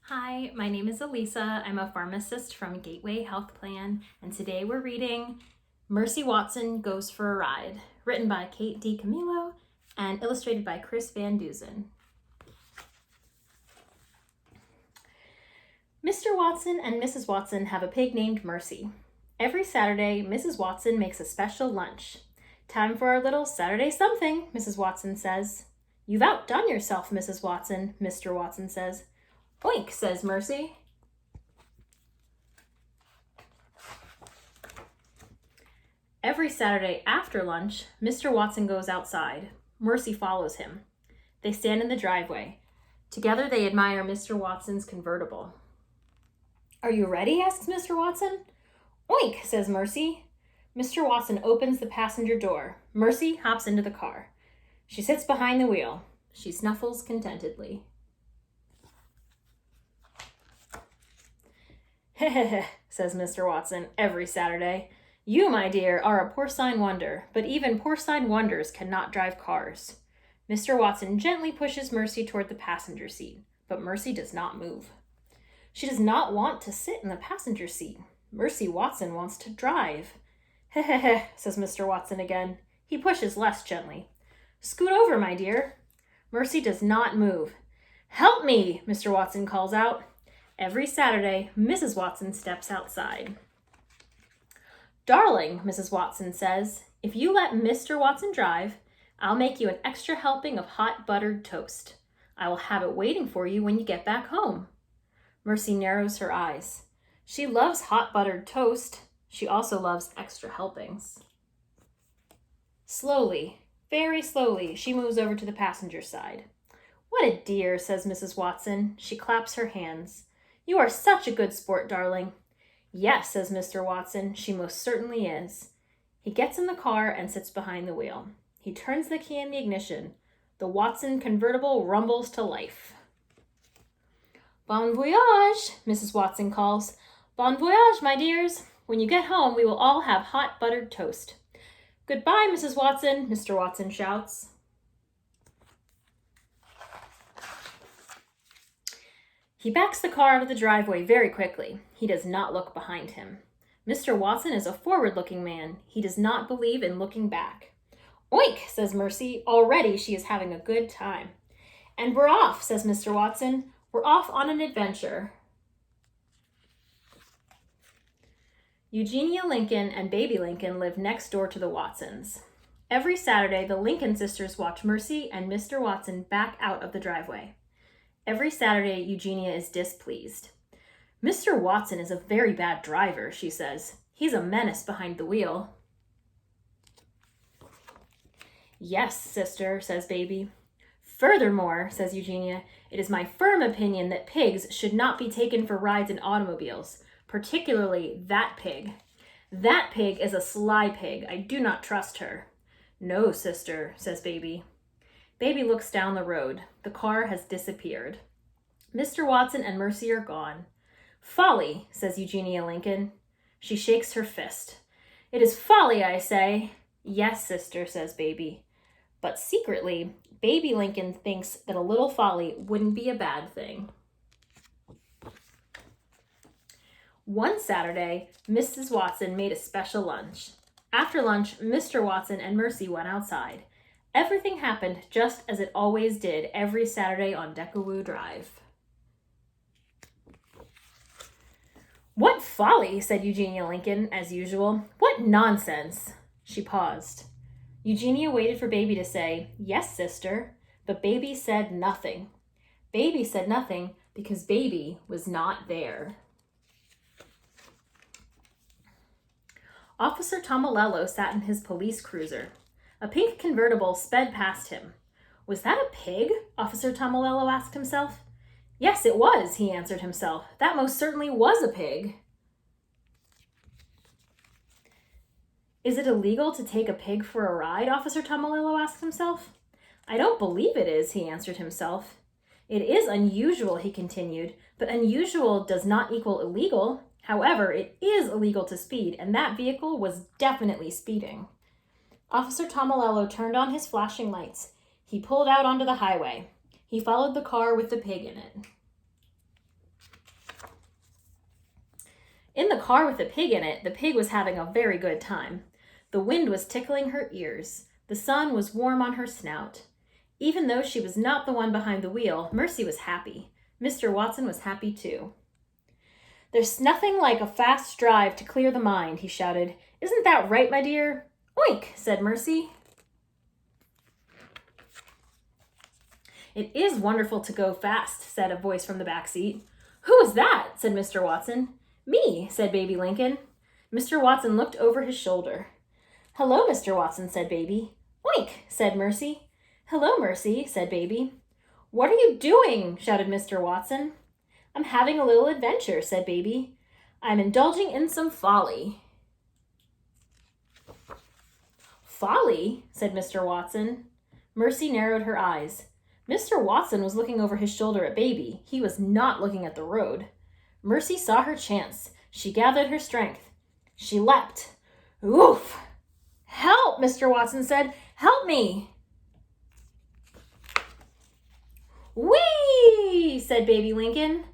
Hi, my name is Alisa. I'm a pharmacist from Gateway Health Plan, and today we're reading Mercy Watson Goes for a Ride, written by Kate DiCamillo and illustrated by Chris Van Duzen. Mr. Watson and Mrs. Watson have a pig named Mercy. Every Saturday, Mrs. Watson makes a special lunch. Time for our little Saturday something, Mrs. Watson says. You've outdone yourself, Mrs. Watson, Mr. Watson says. Oink, says Mercy. Every Saturday after lunch, Mr. Watson goes outside. Mercy follows him. They stand in the driveway. Together they admire Mr. Watson's convertible. Are you ready? Asks Mr. Watson. Oink, says Mercy. Mr. Watson opens the passenger door. Mercy hops into the car. She sits behind the wheel. She snuffles contentedly. Heh, says Mr. Watson every Saturday. You, my dear, are a porcine wonder, but even porcine wonders cannot drive cars. Mr. Watson gently pushes Mercy toward the passenger seat, but Mercy does not move. She does not want to sit in the passenger seat. Mercy Watson wants to drive. Heh, says Mr. Watson again. He pushes less gently. Scoot over, my dear. Mercy does not move. Help me, Mr. Watson calls out. Every Saturday, Mrs. Watson steps outside. Darling, Mrs. Watson says, if you let Mr. Watson drive, I'll make you an extra helping of hot buttered toast. I will have it waiting for you when you get back home. Mercy narrows her eyes. She loves hot buttered toast. She also loves extra helpings. Slowly, very slowly, she moves over to the passenger side. What a dear, says Mrs. Watson. She claps her hands. You are such a good sport, darling. Yes, says Mr. Watson, she most certainly is. He gets in the car and sits behind the wheel. He turns the key in the ignition. The Watson convertible rumbles to life. Bon voyage, Mrs. Watson calls. Bon voyage, my dears. When you get home, we will all have hot buttered toast. Goodbye, Mrs. Watson, Mr. Watson shouts. He backs the car out of the driveway very quickly. He does not look behind him. Mr. Watson is a forward-looking man. He does not believe in looking back. Oink, says Mercy. Already she is having a good time. And we're off, says Mr. Watson. We're off on an adventure. Eugenia Lincoln and baby Lincoln live next door to the Watsons. Every Saturday, the Lincoln sisters watch Mercy and Mr. Watson back out of the driveway. Every Saturday, Eugenia is displeased. Mr. Watson is a very bad driver, she says. He's a menace behind the wheel. Yes, sister, says baby. Furthermore, says Eugenia, it is my firm opinion that pigs should not be taken for rides in automobiles, particularly that pig. That pig is a sly pig. I do not trust her. No, sister, says baby. Baby looks down the road. The car has disappeared. Mr. Watson and Mercy are gone. Folly, says Eugenia Lincoln. She shakes her fist. It is folly, I say. Yes, sister, says baby. But secretly, baby Lincoln thinks that a little folly wouldn't be a bad thing. One Saturday, Mrs. Watson made a special lunch. After lunch, Mr. Watson and Mercy went outside. Everything happened just as it always did every Saturday on Decawoo Drive. What folly, said Eugenia Lincoln, as usual. What nonsense. She paused. Eugenia waited for baby to say, yes, sister, but baby said nothing. Baby said nothing because baby was not there. Officer Tomalello sat in his police cruiser. A pink convertible sped past him. Was that a pig? Officer Tomalello asked himself. Yes, it was, he answered himself. That most certainly was a pig. Is it illegal to take a pig for a ride? Officer Tomalello asked himself. I don't believe it is, he answered himself. It is unusual, he continued, but unusual does not equal illegal. However, it is illegal to speed, and that vehicle was definitely speeding. Officer Tomalello turned on his flashing lights. He pulled out onto the highway. He followed the car with the pig in it. In the car with the pig in it, the pig was having a very good time. The wind was tickling her ears. The sun was warm on her snout. Even though she was not the one behind the wheel, Mercy was happy. Mr. Watson was happy too. "There's nothing like a fast drive to clear the mind," he shouted. "Isn't that right, my dear?" "Oink," said Mercy. "It is wonderful to go fast," said a voice from the back seat. "Who is that?" said Mr. Watson. "Me," said Baby Lincoln. Mr. Watson looked over his shoulder. "Hello, Mr. Watson," said Baby. "Oink," said Mercy. "Hello, Mercy," said Baby. "What are you doing?" shouted Mr. Watson. "I'm having a little adventure," said Baby. "I'm indulging in some folly." "Folly?" said Mr. Watson. Mercy narrowed her eyes. Mr. Watson was looking over his shoulder at Baby. He was not looking at the road. Mercy saw her chance. She gathered her strength. She leapt. "Oof!" "Help!" Mr. Watson said. "Help me!" "Whee!" said Baby Lincoln.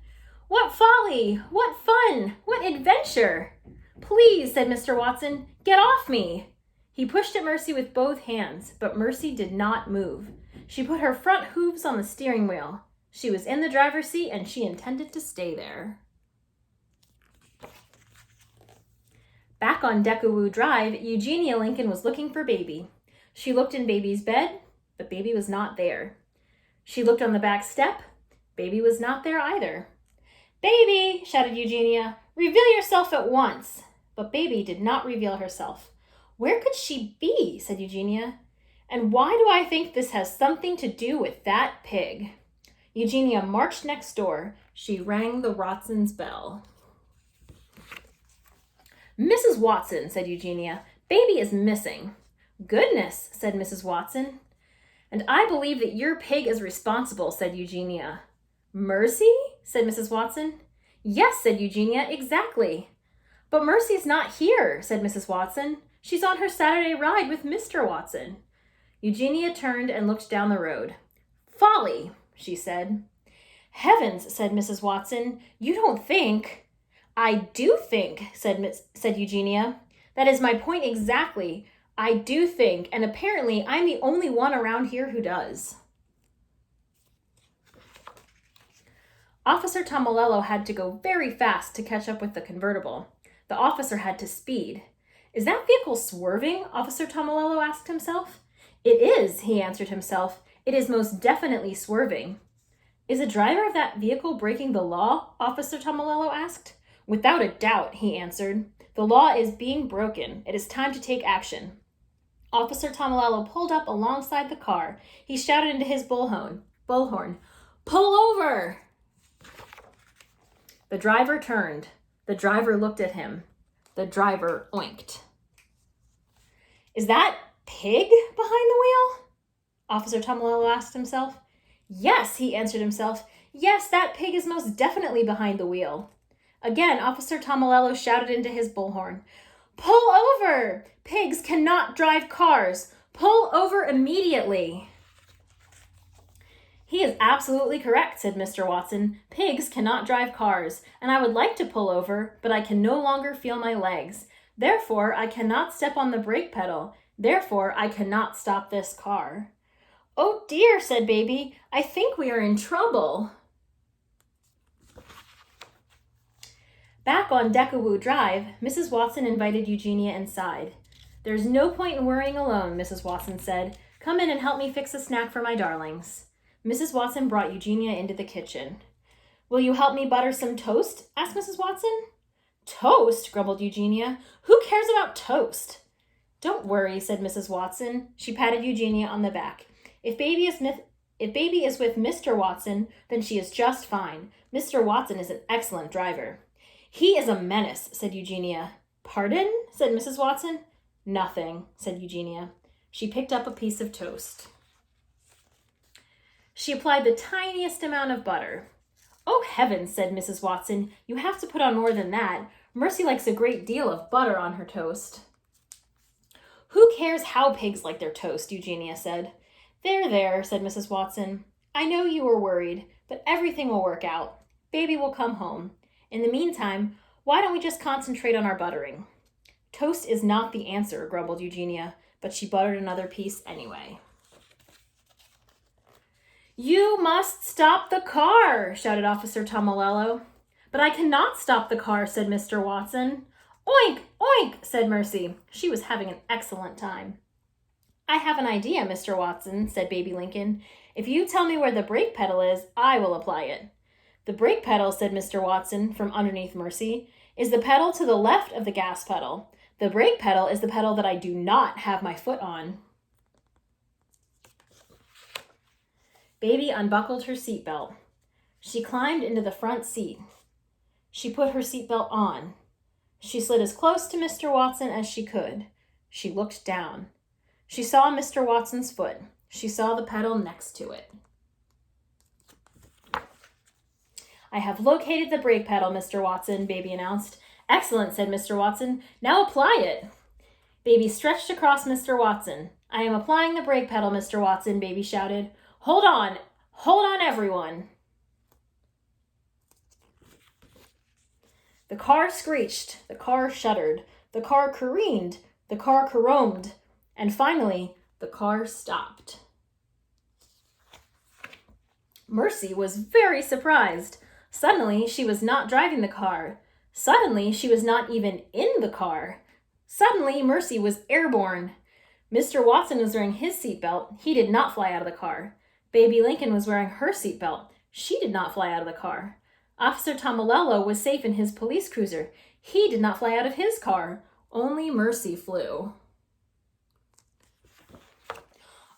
"What folly! What fun! What adventure!" "Please," said Mr. Watson, "get off me." He pushed at Mercy with both hands, but Mercy did not move. She put her front hooves on the steering wheel. She was in the driver's seat, and she intended to stay there. Back on Decawoo Drive, Eugenia Lincoln was looking for Baby. She looked in Baby's bed, but Baby was not there. She looked on the back step. Baby was not there either. "Baby," shouted Eugenia, "reveal yourself at once." But Baby did not reveal herself. "Where could she be?" said Eugenia. "And why do I think this has something to do with that pig?" Eugenia marched next door. She rang the Watsons' bell. "Mrs. Watson," said Eugenia, "Baby is missing." "Goodness," said Mrs. Watson. "And I believe that your pig is responsible," said Eugenia. "Mercy?" said Mrs. Watson. "Yes," said Eugenia, "exactly." "But Mercy's not here," said Mrs. Watson. "She's on her Saturday ride with Mr. Watson." Eugenia turned and looked down the road. "Folly," she said. "Heavens," said Mrs. Watson, "you don't think—" "I do think," said Eugenia. "That is my point exactly. I do think, and apparently I'm the only one around here who does." Officer Tomolello had to go very fast to catch up with the convertible. The officer had to speed. "Is that vehicle swerving?" Officer Tomolello asked himself. "It is," he answered himself. "It is most definitely swerving." "Is the driver of that vehicle breaking the law?" Officer Tomolello asked. "Without a doubt," he answered. "The law is being broken. It is time to take action." Officer Tomolello pulled up alongside the car. He shouted into his bullhorn, "Pull over!" The driver turned. The driver looked at him. The driver oinked. "Is that pig behind the wheel?" Officer Tomolello asked himself. "Yes," he answered himself. "Yes, that pig is most definitely behind the wheel." Again, Officer Tomolello shouted into his bullhorn, "Pull over! Pigs cannot drive cars. Pull over immediately." "He is absolutely correct," said Mr. Watson. "Pigs cannot drive cars, and I would like to pull over, but I can no longer feel my legs. Therefore, I cannot step on the brake pedal. Therefore, I cannot stop this car." "Oh dear," said Baby, "I think we are in trouble." Back on Decawoo Drive, Mrs. Watson invited Eugenia inside. "There's no point in worrying alone," Mrs. Watson said. "Come in and help me fix a snack for my darlings." Mrs. Watson brought Eugenia into the kitchen. "Will you help me butter some toast?" asked Mrs. Watson. "Toast?" grumbled Eugenia. "Who cares about toast?" "Don't worry," said Mrs. Watson. She patted Eugenia on the back. If baby is with Mr. Watson, then she is just fine. Mr. Watson is an excellent driver." "He is a menace," said Eugenia. "Pardon?" said Mrs. Watson. "Nothing," said Eugenia. She picked up a piece of toast. She applied the tiniest amount of butter. "Oh, heavens," said Mrs. Watson. "You have to put on more than that. Mercy likes a great deal of butter on her toast." "Who cares how pigs like their toast?" Eugenia said. There, said Mrs. Watson. "I know you were worried, but everything will work out. Baby will come home. In the meantime, Why don't we just concentrate on our buttering? Toast is not the answer, grumbled Eugenia, but she buttered another piece anyway. You must stop the car, shouted Officer Tomolello. But I cannot stop the car, said Mr. Watson. Oink, oink, said Mercy. She was having an excellent time. I have an idea, Mr. Watson, said Baby Lincoln. If you tell me where the brake pedal is, I will apply it. The brake pedal, said Mr. Watson from underneath Mercy, is the pedal to the left of the gas pedal. The brake pedal is the pedal that I do not have my foot on. Baby unbuckled her seatbelt. She climbed into the front seat. She put her seatbelt on. She slid as close to Mr. Watson as she could. She looked down. She saw Mr. Watson's foot. She saw the pedal next to it. I have located the brake pedal, Mr. Watson, Baby announced. Excellent, said Mr. Watson. Now apply it. Baby stretched across Mr. Watson. I am applying the brake pedal, Mr. Watson, Baby shouted. Hold on, everyone. The car screeched, the car shuddered, the car careened, the car caromed, and finally, the car stopped. Mercy was very surprised. Suddenly, she was not driving the car. Suddenly, she was not even in the car. Suddenly, Mercy was airborne. Mr. Watson was wearing his seatbelt. He did not fly out of the car. Baby Lincoln was wearing her seatbelt. She did not fly out of the car. Officer Tomolello was safe in his police cruiser. He did not fly out of his car. Only Mercy flew.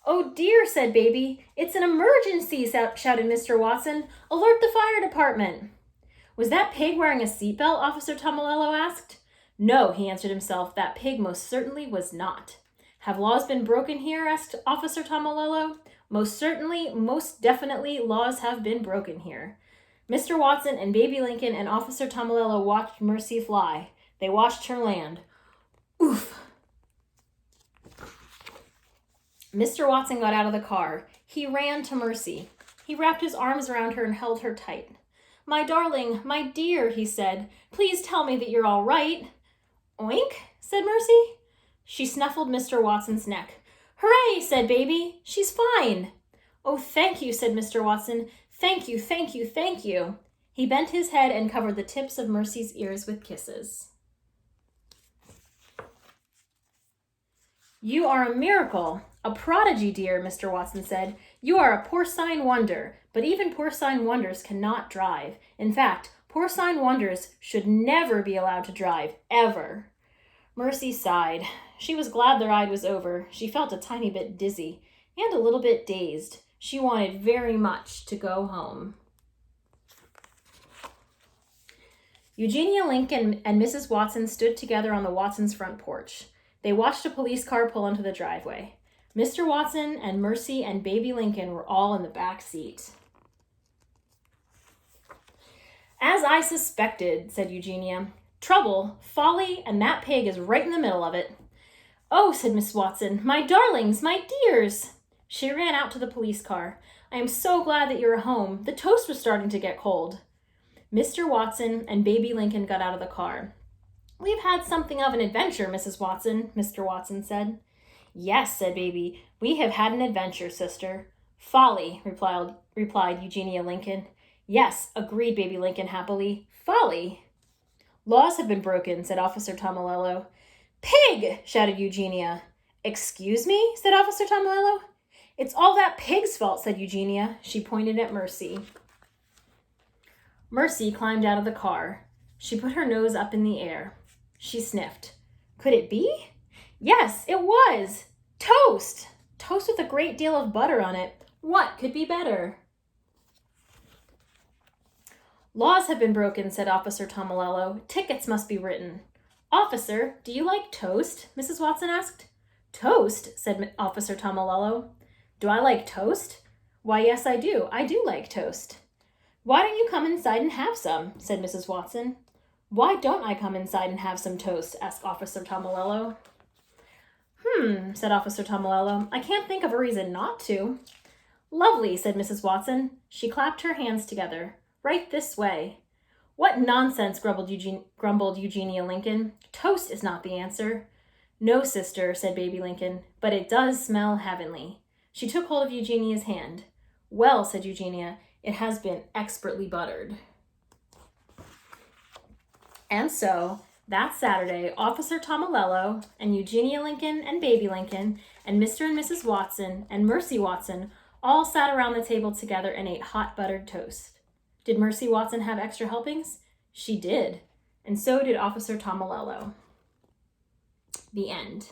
Oh dear, said Baby. It's an emergency, shouted Mr. Watson. Alert the fire department. Was that pig wearing a seatbelt? Officer Tomolello asked. No, he answered himself. That pig most certainly was not. Have laws been broken here? Asked Officer Tomolello. Most certainly, most definitely, laws have been broken here. Mr. Watson and Baby Lincoln and Officer Tomolello watched Mercy fly. They watched her land. Oof! Mr. Watson got out of the car. He ran to Mercy. He wrapped his arms around her and held her tight. My darling, my dear, he said, please tell me that you're all right. Oink, said Mercy. She snuffled Mr. Watson's neck. Hooray, said Baby. She's fine. Oh, thank you, said Mr. Watson. Thank you, thank you, thank you. He bent his head and covered the tips of Mercy's ears with kisses. You are a miracle, a prodigy, dear, Mr. Watson said. You are a porcine wonder, but even porcine wonders cannot drive. In fact, porcine wonders should never be allowed to drive, ever. Mercy sighed. She was glad the ride was over. She felt a tiny bit dizzy and a little bit dazed. She wanted very much to go home. Eugenia Lincoln and Mrs. Watson stood together on the Watsons' front porch. They watched a police car pull into the driveway. Mr. Watson and Mercy and Baby Lincoln were all in the back seat. As I suspected, said Eugenia. Trouble, folly, and that pig is right in the middle of it. Oh, said Miss Watson, my darlings, my dears. She ran out to the police car. I am so glad that you're home. The toast was starting to get cold. Mr. Watson and Baby Lincoln got out of the car. We've had something of an adventure, Mrs. Watson, Mr. Watson said. Yes, said Baby, we have had an adventure, sister. Folly, replied Eugenia Lincoln. Yes, agreed Baby Lincoln happily. Folly. Laws have been broken, said Officer Tomolello. Pig, shouted Eugenia. Excuse me, said Officer Tomolello. It's all that pig's fault, said Eugenia. She pointed at Mercy. Mercy climbed out of the car. She put her nose up in the air. She sniffed. Could it be? Yes, it was. Toast! Toast with a great deal of butter on it. What could be better? Laws have been broken, said Officer Tomolello. Tickets must be written. Officer, do you like toast? Mrs. Watson asked. Toast, said Officer Tomolello. Do I like toast? Why, yes, I do. I do like toast. Why don't you come inside and have some? Said Mrs. Watson. Why don't I come inside and have some toast? Asked Officer Tomolello. Said Officer Tomolello. I can't think of a reason not to. Lovely, said Mrs. Watson. She clapped her hands together. Right this way. What nonsense, grumbled Eugenia Lincoln. Toast is not the answer. No, sister, said baby Lincoln, but it does smell heavenly. She took hold of Eugenia's hand. Well, said Eugenia, it has been expertly buttered. And so, that Saturday, Officer Tomilello and Eugenia Lincoln and baby Lincoln and Mr. and Mrs. Watson and Mercy Watson all sat around the table together and ate hot buttered toast. Did Mercy Watson have extra helpings? She did, and so did Officer Tomilello. The end.